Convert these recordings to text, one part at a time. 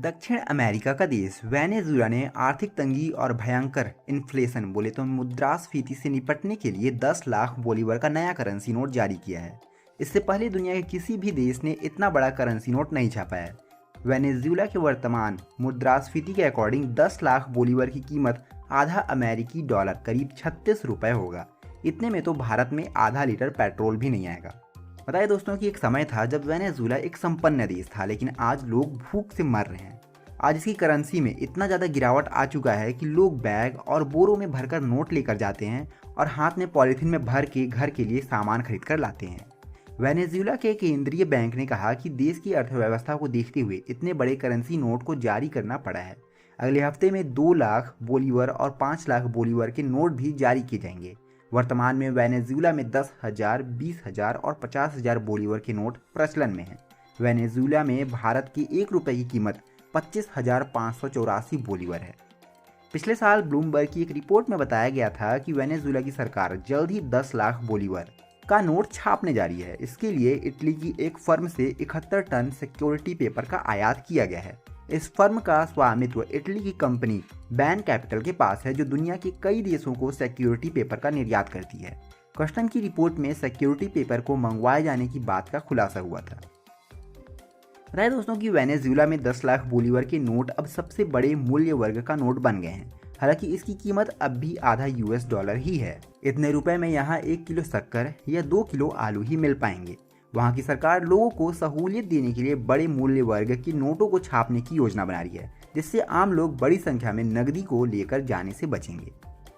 दक्षिण अमेरिका का देश वेनेजुएला ने आर्थिक तंगी और भयंकर इन्फ्लेशन बोले तो मुद्रास्फीति से निपटने के लिए 10 लाख बोलीवर का नया करेंसी नोट जारी किया है। इससे पहले दुनिया के किसी भी देश ने इतना बड़ा करेंसी नोट नहीं छापा है। वेनेजुएला के वर्तमान मुद्रास्फीति के अकॉर्डिंग 10 लाख बोलीवर की कीमत आधा अमेरिकी डॉलर करीब 36 रुपये होगा। इतने में तो भारत में आधा लीटर पेट्रोल भी नहीं आएगा। बताइए दोस्तों कि एक समय था जब वेनेजुएला एक संपन्न देश था, लेकिन आज लोग भूख से मर रहे हैं। आज इसकी करेंसी में इतना ज़्यादा गिरावट आ चुका है कि लोग बैग और बोरों में भरकर नोट लेकर जाते हैं और हाथ में पॉलीथीन में भर के घर के लिए सामान खरीद कर लाते हैं। वेनेजुएला के केंद्रीय बैंक ने कहा कि देश की अर्थव्यवस्था को देखते हुए इतने बड़े करेंसी नोट को जारी करना पड़ा है। अगले हफ्ते में 2 लाख बोलीवर और 5 लाख बोलीवर के नोट भी जारी किए जाएंगे। वर्तमान में वेनेजुएला में 10,000, 20,000 और 50,000 बोलीवर के नोट प्रचलन में हैं। वेनेजुएला में भारत की 1 रुपये की कीमत 25,584 बोलीवर है। पिछले साल ब्लूमबर्ग की एक रिपोर्ट में बताया गया था कि वेनेजुएला की सरकार जल्द ही 10 लाख बोलीवर का नोट छापने जा रही है। इसके लिए इटली की एक फर्म से 71 टन सिक्योरिटी पेपर का आयात किया गया है। इस फर्म का स्वामित्व इटली की कंपनी बैन कैपिटल के पास है, जो दुनिया के कई देशों को सिक्योरिटी पेपर का निर्यात करती है। कस्टम की रिपोर्ट में सिक्योरिटी पेपर को मंगवाए जाने की बात का खुलासा हुआ था। बताया दोस्तों कि वेनेजुएला में 10 लाख बोलीवर के नोट अब सबसे बड़े मूल्य वर्ग का नोट बन गए हैं। हालांकि इसकी कीमत अब भी आधा US डॉलर ही है। इतने रुपए में यहाँ 1 किलो शक्कर या 2 किलो आलू ही मिल पाएंगे। वहाँ की सरकार लोगों को सहूलियत देने के लिए बड़े मूल्य वर्ग की नोटों को छापने की योजना बना रही है, जिससे आम लोग बड़ी संख्या में नकदी को लेकर जाने से बचेंगे।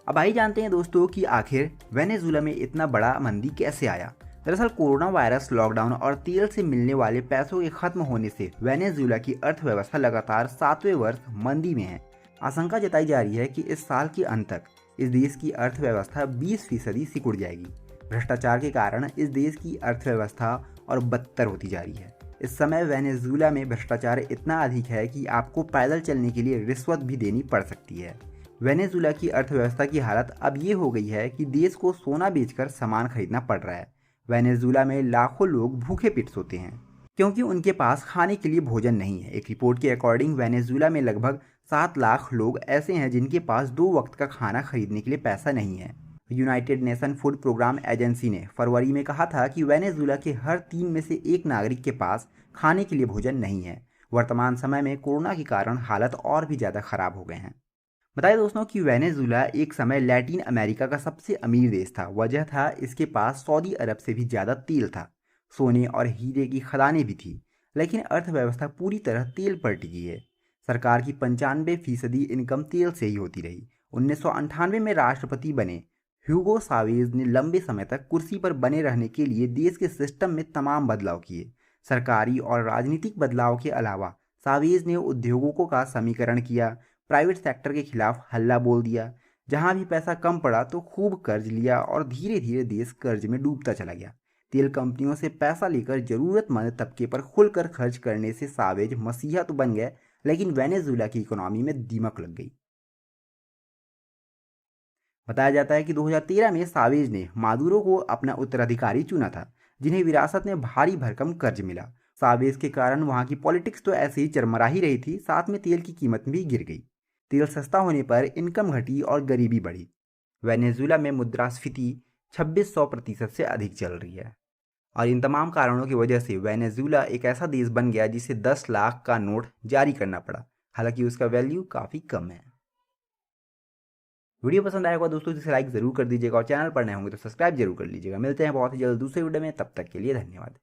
अब आइए जानते हैं दोस्तों कि आखिर वेनेजुएला में इतना बड़ा मंदी कैसे आया। दरअसल कोरोना वायरस, लॉकडाउन और तेल से मिलने वाले पैसों के खत्म होने से वेनेजुएला की अर्थव्यवस्था लगातार 7वें वर्ष मंदी में है। आशंका जताई जा रही है कि इस साल के अंत तक इस देश की अर्थव्यवस्था 20% सिकुड़ जाएगी। भ्रष्टाचार के कारण इस देश की अर्थव्यवस्था और बदतर होती जा रही है। इस समय वेनेजुएला में भ्रष्टाचार इतना अधिक है कि आपको पैदल चलने के लिए रिश्वत भी देनी पड़ सकती है। वेनेजुएला की अर्थव्यवस्था की हालत अब ये हो गई है कि देश को सोना बेचकर सामान खरीदना पड़ रहा है। वेनेजुएला में लाखों लोग भूखे पेट सोते हैं क्योंकि उनके पास खाने के लिए भोजन नहीं है। एक रिपोर्ट के अकॉर्डिंग वेनेजुएला में लगभग 7 लाख लोग ऐसे हैं जिनके पास 2 वक्त का खाना खरीदने के लिए पैसा नहीं है। United Nation food programme agency ने फरवरी में कहा था कि वेनेजुएला के हर 3 में से 1 नागरिक के पास खाने के लिए भोजन नहीं है। वर्तमान समय में कोरोना के कारण हालत और भी ज़्यादा खराब हो गए हैं। बताइए दोस्तों कि वेनेजुएला एक समय लैटिन अमेरिका का सबसे अमीर देश था। वजह था इसके पास सऊदी अरब से भी ज़्यादा तेल था, सोने और हीरे की खदानें भी थी, लेकिन अर्थव्यवस्था पूरी तरह तेल पर टिकी है। सरकार की 95% इनकम तेल से ही होती रही। 1998 में राष्ट्रपति बने ह्यूगो सावेज ने लंबे समय तक कुर्सी पर बने रहने के लिए देश के सिस्टम में तमाम बदलाव किए। सरकारी और राजनीतिक बदलाव के अलावा सावेज ने उद्योगों का समीकरण किया, प्राइवेट सेक्टर के खिलाफ हल्ला बोल दिया। जहां भी पैसा कम पड़ा तो खूब कर्ज लिया और धीरे धीरे देश कर्ज में डूबता चला गया। तेल कंपनियों से पैसा लेकर जरूरतमंद तबके पर खुलकर खर्च करने से सावेज मसीहा तो बन गए, लेकिन वेनेजुएला की इकोनॉमी में दीमक लग गई। बताया जाता है कि 2013 में सावेज ने मादुरो को अपना उत्तराधिकारी चुना था, जिन्हें विरासत में भारी भरकम कर्ज मिला। सावेज के कारण वहां की पॉलिटिक्स तो ऐसे ही चरमरा ही रही थी, साथ में तेल की कीमत भी गिर गई। तेल सस्ता होने पर इनकम घटी और गरीबी बढ़ी। वेनेजुएला में मुद्रास्फीति 2600% से अधिक चल रही है और इन तमाम कारणों की वजह से वेनेजुएला एक ऐसा देश बन गया जिसे 10 लाख का नोट जारी करना पड़ा। हालांकि उसका वैल्यू काफ़ी कम है। वीडियो पसंद आएगा दोस्तों तो इसे लाइक जरूर कर दीजिएगा और चैनल पर नए होंगे तो सब्सक्राइब जरूर कर लीजिएगा। मिलते हैं बहुत ही जल्द दूसरे वीडियो में, तब तक के लिए धन्यवाद।